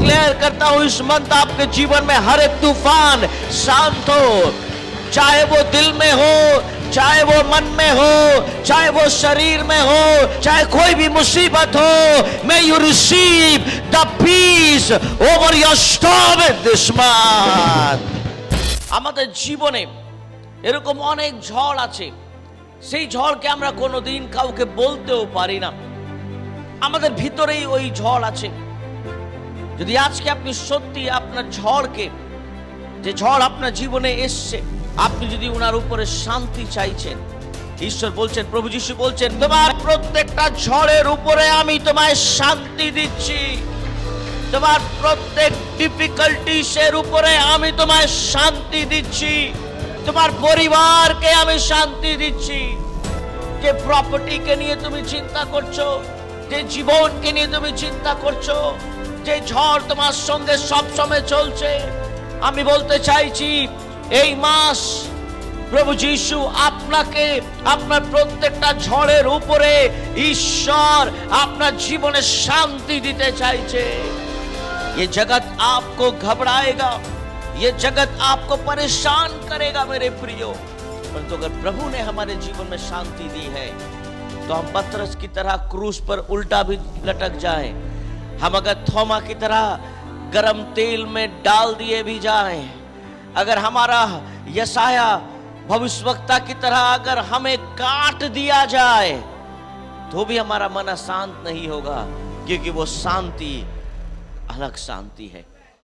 Declare करता हूं इस मंथ आपके जीवन में हर एक तूफान शांत हो, चाहे वो दिल में हो, चाहे वो मन में हो, चाहे वो शरीर में हो, चाहे कोई भी मुसीबत हो। May you receive the peace over your storm in this month. আমাদের জীবনে এরকম অনেক ঝড় আছে, সেই ঝড়কে আমরা কোনোদিন কাউকে বলতেও পারি না, আমাদের ভিতরেই ওই ঝড় আছে। যদি আজকে আপনি সত্যি আপনার ঝড়কে, যে ঝড় আপনার জীবনে এসছে, আপনি যদি ওনার উপরে শান্তি চাইছেন, ঈশ্বর বলছেন, প্রভু যিশু বলছেন, তোমার প্রত্যেকটা ঝড়ের উপরে আমি তোমায় শান্তি দিচ্ছি, তোমার প্রত্যেক ডিফিকাল্টিসের উপরে আমি তোমায় শান্তি দিচ্ছি, তোমার পরিবারকে আমি শান্তি দিচ্ছি। যে প্রপার্টিকে নিয়ে তুমি চিন্তা করছো, যে জীবনকে নিয়ে তুমি চিন্তা করছো, যে ঝড় তোমার সঙ্গে সবসময় চলছে, আমি বলতে চাইছি এই মাস প্রভু যিশু আপনাকে আপনার প্রত্যেকটা ঝড়ের উপরে ঈশ্বর আপনার জীবনে শান্তি দিতে চাইছে। ये जगत आपको घबराएगा, ये जगत आपको परेशान करेगा मेरे प्रियो, परंतु अगर प्रभु ने हमारे जीवन में शांति दी है तो हम पतरस की तरह क्रूस पर उल्टा भी लटक जाएं, हम अगर थोमा की तरह गरम तेल में डाल दिए भी जाएं, अगर हमारा यशाया भविष्यवक्ता की तरह अगर हमें काट दिया जाए तो भी हमारा मन अशांत नहीं होगा, क्योंकि वो शांति अलग शांति है।